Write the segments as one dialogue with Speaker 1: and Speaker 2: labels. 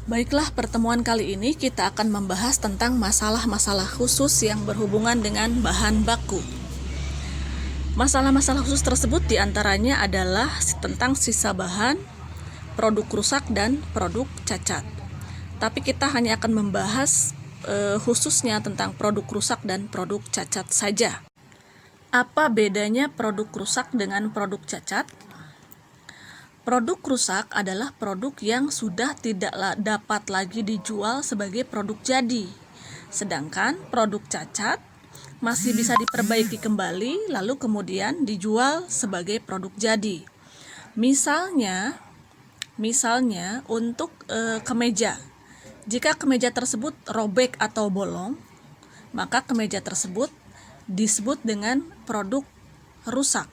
Speaker 1: Baiklah, pertemuan kali ini kita akan membahas tentang masalah-masalah khusus yang berhubungan dengan bahan baku. Masalah-masalah khusus tersebut diantaranya adalah tentang sisa bahan, produk rusak, dan produk cacat. Tapi kita hanya akan membahas khususnya tentang produk rusak dan produk cacat saja. Apa bedanya produk rusak dengan produk cacat? Produk rusak adalah produk yang sudah tidak dapat lagi dijual sebagai produk jadi. Sedangkan produk cacat masih bisa diperbaiki kembali lalu kemudian dijual sebagai produk jadi. Misalnya untuk kemeja. Jika kemeja tersebut robek atau bolong, maka kemeja tersebut disebut dengan produk rusak.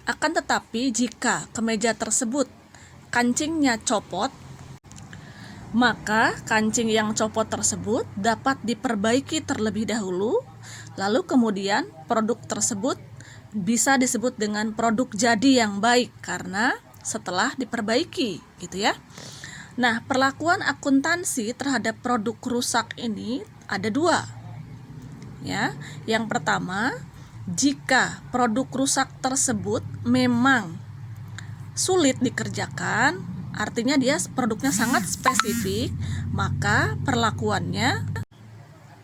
Speaker 1: Akan tetapi jika kemeja tersebut kancingnya copot, maka kancing yang copot tersebut dapat diperbaiki terlebih dahulu, lalu kemudian produk tersebut bisa disebut dengan produk jadi yang baik karena setelah diperbaiki, gitu ya. Nah, perlakuan akuntansi terhadap produk rusak ini ada dua. Ya, yang pertama, jika produk rusak tersebut memang sulit dikerjakan, artinya dia produknya sangat spesifik, maka perlakuannya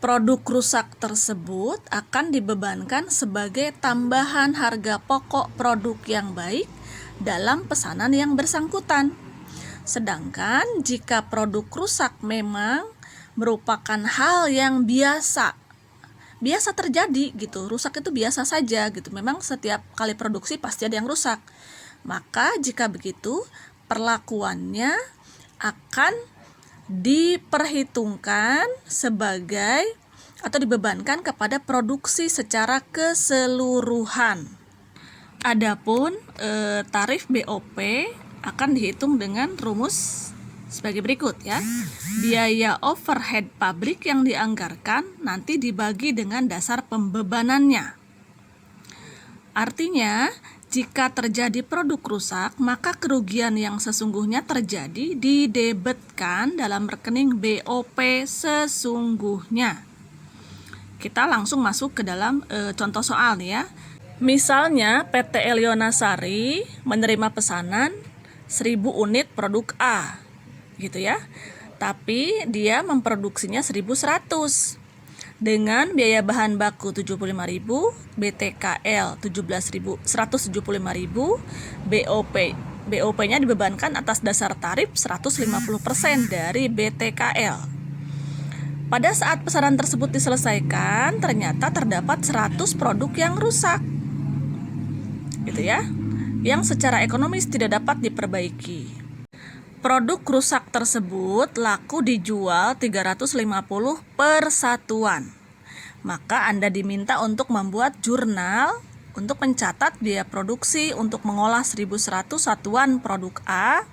Speaker 1: produk rusak tersebut akan dibebankan sebagai tambahan harga pokok produk yang baik dalam pesanan yang bersangkutan. Sedangkan jika produk rusak memang merupakan hal yang biasa terjadi gitu, rusak itu biasa saja gitu, memang setiap kali produksi pasti ada yang rusak, maka jika begitu perlakuannya akan diperhitungkan sebagai atau dibebankan kepada produksi secara keseluruhan. Adapun tarif BOP akan dihitung dengan rumus sebagai berikut ya. Biaya overhead pabrik yang dianggarkan nanti dibagi dengan dasar pembebanannya. Artinya, jika terjadi produk rusak, maka kerugian yang sesungguhnya terjadi didebetkan dalam rekening BOP sesungguhnya. Kita langsung masuk ke dalam contoh soal nih ya. Misalnya PT Elionasari menerima pesanan 1000 unit produk A, gitu ya. Tapi dia memproduksinya 1100 dengan biaya bahan baku 75.000, BTKL 175.000, BOP-nya dibebankan atas dasar tarif 150% dari BTKL. Pada saat pesanan tersebut diselesaikan, ternyata terdapat 100 produk yang rusak, gitu ya, yang secara ekonomis tidak dapat diperbaiki. Produk rusak tersebut laku dijual 350 per satuan. Maka Anda diminta untuk membuat jurnal untuk mencatat biaya produksi untuk mengolah 1100 satuan produk A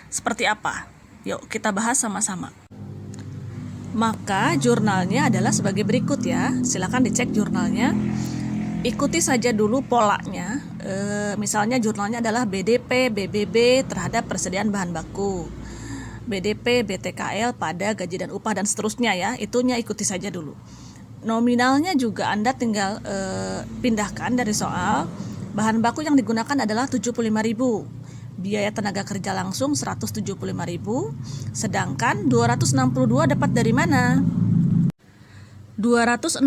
Speaker 1: seperti apa. Yuk kita bahas sama-sama. Maka jurnalnya adalah sebagai berikut ya. Silakan dicek jurnalnya. Ikuti saja dulu polanya. Misalnya jurnalnya adalah BDP, BBB terhadap persediaan bahan baku, BDP, BTKL pada gaji dan upah dan seterusnya ya. Itunya ikuti saja dulu. Nominalnya juga Anda tinggal pindahkan dari soal. Bahan baku yang digunakan adalah 75.000. Biaya tenaga kerja langsung 175.000. Sedangkan 262 dapat dari mana? 262.500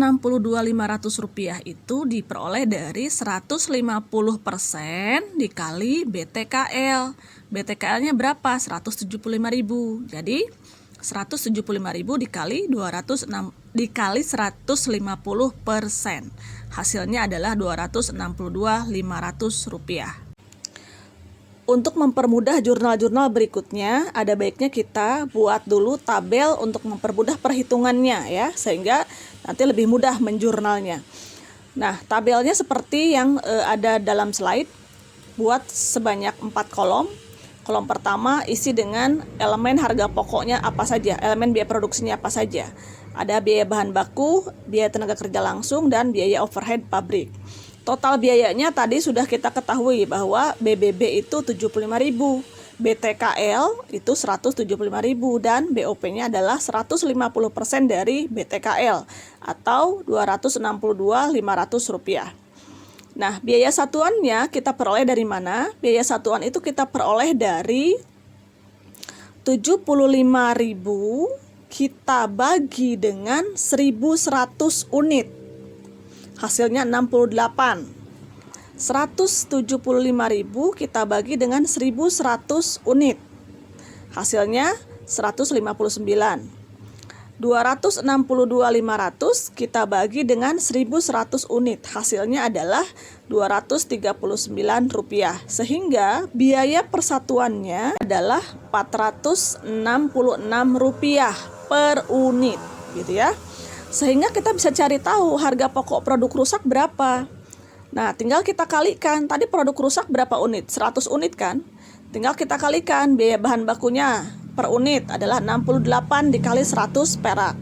Speaker 1: rupiah itu diperoleh dari 150% dikali BTKL. BTKL-nya berapa? 175.000. Jadi 175.000 dikali 150%. Hasilnya adalah 262.500 rupiah. Untuk mempermudah jurnal-jurnal berikutnya, ada baiknya kita buat dulu tabel untuk mempermudah perhitungannya ya, sehingga nanti lebih mudah menjurnalnya. Nah, tabelnya seperti yang ada dalam slide. Buat sebanyak 4 kolom. Kolom pertama isi dengan elemen harga pokoknya apa saja, elemen biaya produksinya apa saja. Ada biaya bahan baku, biaya tenaga kerja langsung, dan biaya overhead pabrik. Total biayanya tadi sudah kita ketahui bahwa BBB itu 75.000, BTKL itu 175.000 dan BOP-nya adalah 150% dari BTKL atau Rp262.500. Nah, biaya satuannya kita peroleh dari mana? Biaya satuan itu kita peroleh dari 75.000 kita bagi dengan 1.100 unit. Hasilnya 68. 175.000 kita bagi dengan 1.100 unit. Hasilnya 159. 262.500 kita bagi dengan 1.100 unit. Hasilnya adalah Rp239. Sehingga biaya persatuannya adalah Rp466 per unit, gitu ya. Sehingga kita bisa cari tahu harga pokok produk rusak berapa. Nah, tinggal kita kalikan. Tadi produk rusak berapa unit? 100 unit kan? Tinggal kita kalikan biaya bahan bakunya per unit adalah 68 dikali 100 perak.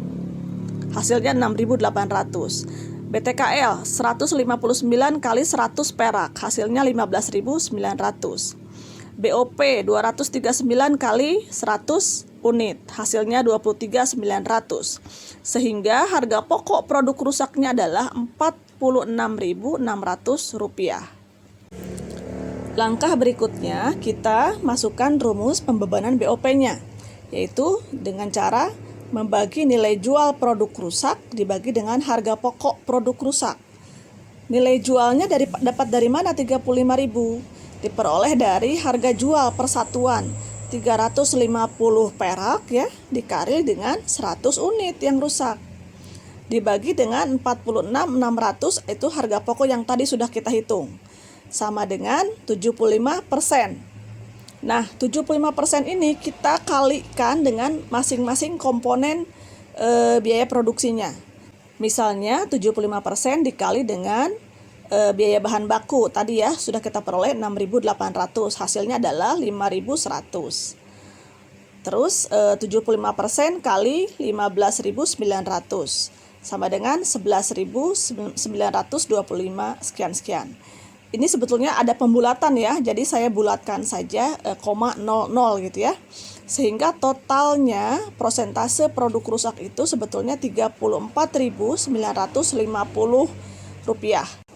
Speaker 1: Hasilnya 6.800. BTKL 159 kali 100 perak. Hasilnya 15.900. BOP 239 kali 100 unit. Hasilnya 23.900. Sehingga harga pokok produk rusaknya adalah Rp46.600. Langkah berikutnya, kita masukkan rumus pembebanan BOP-nya, yaitu dengan cara membagi nilai jual produk rusak dibagi dengan harga pokok produk rusak. Nilai jualnya dapat dari mana 35.000? Diperoleh dari harga jual persatuan 350 perak ya, dikali dengan 100 unit yang rusak. Dibagi dengan 46.600 itu harga pokok yang tadi sudah kita hitung. Sama dengan 75%. Nah, 75% ini kita kalikan dengan masing-masing komponen biaya produksinya. Misalnya 75% dikali dengan biaya bahan baku. Tadi ya, sudah kita peroleh 6.800. Hasilnya adalah 5.100. Terus 75% kali 15.900. Sama dengan 11.925 sekian-sekian. Ini sebetulnya ada pembulatan ya, jadi saya bulatkan saja 0,00 gitu ya. Sehingga totalnya persentase produk rusak itu sebetulnya Rp34.950.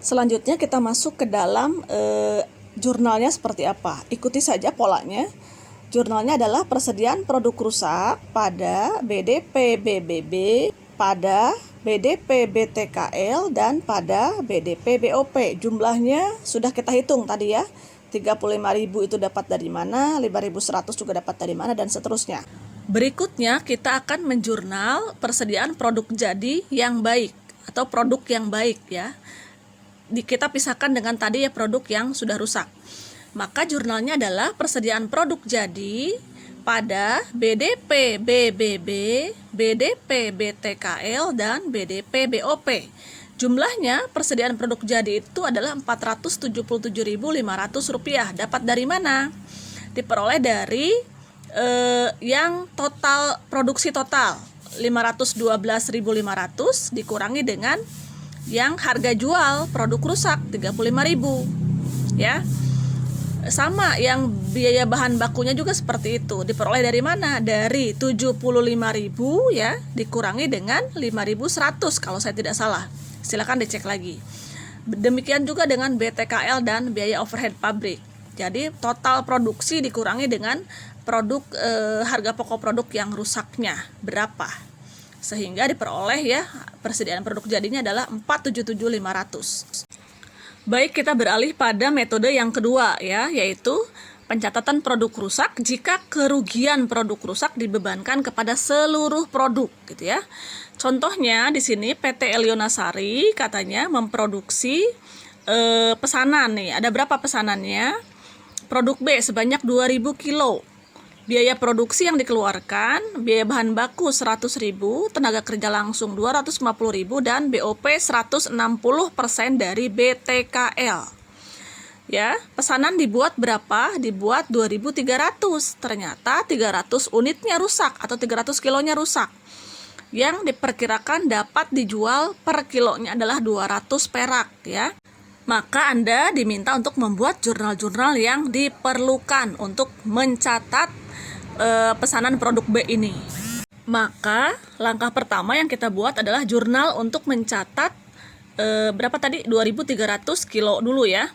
Speaker 1: Selanjutnya kita masuk ke dalam jurnalnya seperti apa. Ikuti saja polanya. Jurnalnya adalah persediaan produk rusak pada BDP BBB, pada BDP BTKL dan pada BDP BOP. Jumlahnya sudah kita hitung tadi ya. 35.000 itu dapat dari mana, 5.100 juga dapat dari mana, dan seterusnya. Berikutnya kita akan menjurnal persediaan produk jadi yang baik atau produk yang baik ya. Kita pisahkan dengan tadi ya produk yang sudah rusak. Maka jurnalnya adalah persediaan produk jadi pada BDP BBB, BDP BTKL, dan BDP BOP. Jumlahnya persediaan produk jadi itu adalah Rp477.500. Dapat dari mana? Diperoleh dari yang total produksi total 512.500 dikurangi dengan yang harga jual produk rusak 35.000 ya. Sama yang biaya bahan bakunya juga seperti itu. Diperoleh dari mana? Dari 75.000 ya dikurangi dengan 5.100 kalau saya tidak salah. Silakan dicek lagi. Demikian juga dengan BTKL dan biaya overhead pabrik. Jadi total produksi dikurangi dengan produk harga pokok produk yang rusaknya berapa. Sehingga diperoleh ya persediaan produk jadinya adalah 477.500. Baik, kita beralih pada metode yang kedua ya, yaitu pencatatan produk rusak jika kerugian produk rusak dibebankan kepada seluruh produk gitu ya. Contohnya di sini PT Elionasari katanya memproduksi pesanan nih. Ada berapa pesanannya? Produk B sebanyak 2.000 kilo. Biaya produksi yang dikeluarkan, biaya bahan baku 100.000, tenaga kerja langsung 250.000, dan BOP 160% dari BTKL. Ya, pesanan dibuat berapa? Dibuat 2.300. Ternyata 300 unitnya rusak atau 300 kilonya rusak. Yang diperkirakan dapat dijual per kilonya adalah 200 perak ya. Maka Anda diminta untuk membuat jurnal-jurnal yang diperlukan untuk mencatat pesanan produk B ini. Maka langkah pertama yang kita buat adalah jurnal untuk mencatat berapa tadi? 2.300 kilo dulu ya.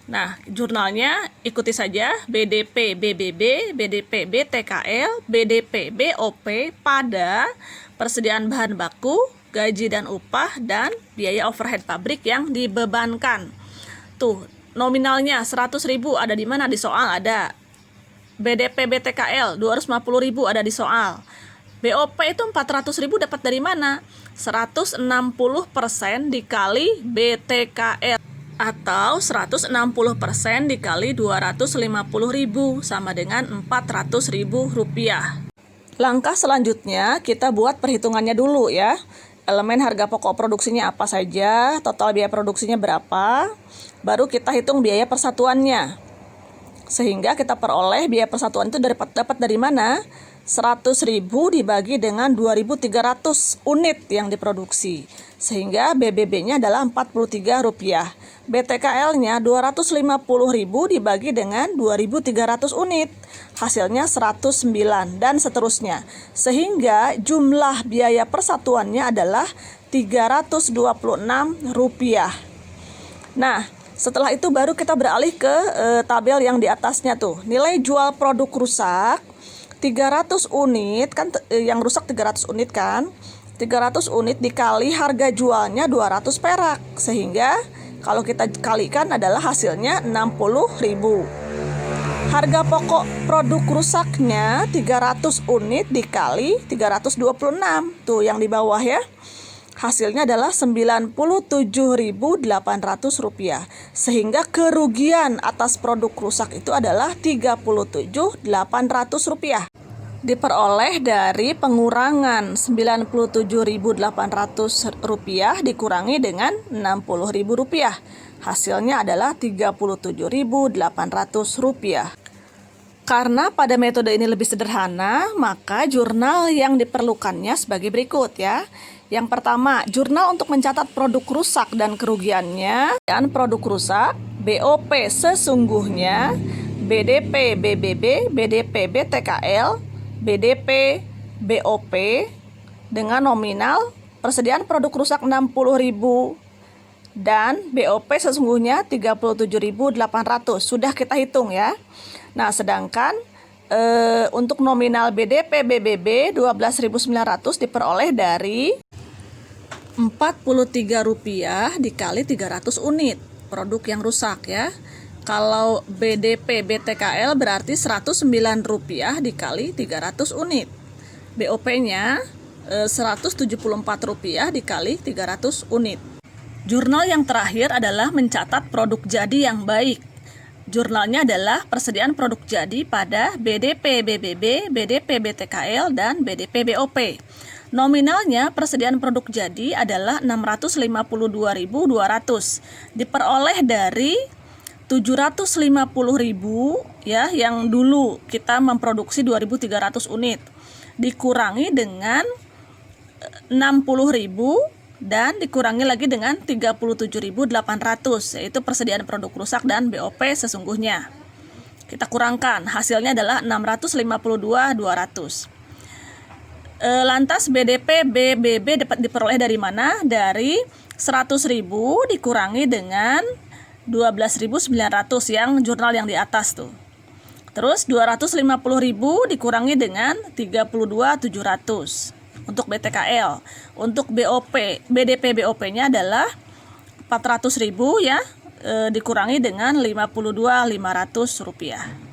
Speaker 1: Nah, jurnalnya ikuti saja: BDP BBB, BDP BTKL, BDP BOP pada persediaan bahan baku, gaji dan upah, dan biaya overhead pabrik yang dibebankan. Tuh, nominalnya 100.000 ada di mana? Di soal ada. BDP BTKL 250.000 ada di soal. BOP itu 400.000 dapat dari mana? 160% dikali BTKL atau 160% dikali 250.000 sama dengan 400.000 rupiah. Langkah selanjutnya kita buat perhitungannya dulu ya. Elemen harga pokok produksinya apa saja, total biaya produksinya berapa, baru kita hitung biaya persatuannya. Sehingga kita peroleh biaya persatuan itu dapat dari mana? 100.000 dibagi dengan 2.300 unit yang diproduksi. Sehingga BBB-nya adalah Rp43. BTKL-nya 250.000 dibagi dengan 2.300 unit. Hasilnya 109 dan seterusnya. Sehingga jumlah biaya persatuannya adalah Rp326. Nah, setelah itu baru kita beralih ke tabel yang di atasnya tuh. Nilai jual produk rusak 300 unit kan, yang rusak 300 unit kan. 300 unit dikali harga jualnya 200 perak. Sehingga kalau kita kalikan adalah hasilnya 60.000. Harga pokok produk rusaknya 300 unit dikali 326. Tuh yang di bawah ya. Hasilnya adalah Rp97.800. Sehingga kerugian atas produk rusak itu adalah Rp37.800. Diperoleh dari pengurangan Rp97.800 dikurangi dengan Rp60.000. Hasilnya adalah Rp37.800. Karena pada metode ini lebih sederhana, maka jurnal yang diperlukannya sebagai berikut ya. Yang pertama, jurnal untuk mencatat produk rusak dan kerugiannya. Dan produk rusak, BOP sesungguhnya, BDP BBB, BDP BTKL, BDP BOP dengan nominal persediaan produk rusak 60.000 dan BOP sesungguhnya 37.800. Sudah kita hitung ya. Nah, sedangkan untuk nominal BDP BBB 12.900 diperoleh dari Rp43 dikali 300 unit produk yang rusak ya. Kalau BDP BTKL berarti Rp109 dikali 300 unit. BOP-nya Rp174 dikali 300 unit. Jurnal yang terakhir adalah mencatat produk jadi yang baik. Jurnalnya adalah persediaan produk jadi pada BDP BBB, BDP BTKL, dan BDP BOP. Nominalnya persediaan produk jadi adalah Rp652.200. Diperoleh dari Rp750.000 ya, yang dulu kita memproduksi 2.300 unit. Dikurangi dengan Rp60.000 dan dikurangi lagi dengan Rp37.800, yaitu persediaan produk rusak dan BOP sesungguhnya. Kita kurangkan, hasilnya adalah Rp652.200. Lantas BDP BBB dapat diperoleh dari mana? Dari 100.000 dikurangi dengan 12.900 yang jurnal yang di atas tuh. Terus 250.000 dikurangi dengan 32.700 untuk BTKL. Untuk BOP, BDP BOP-nya adalah 400.000 ya, dikurangi dengan Rp52.500.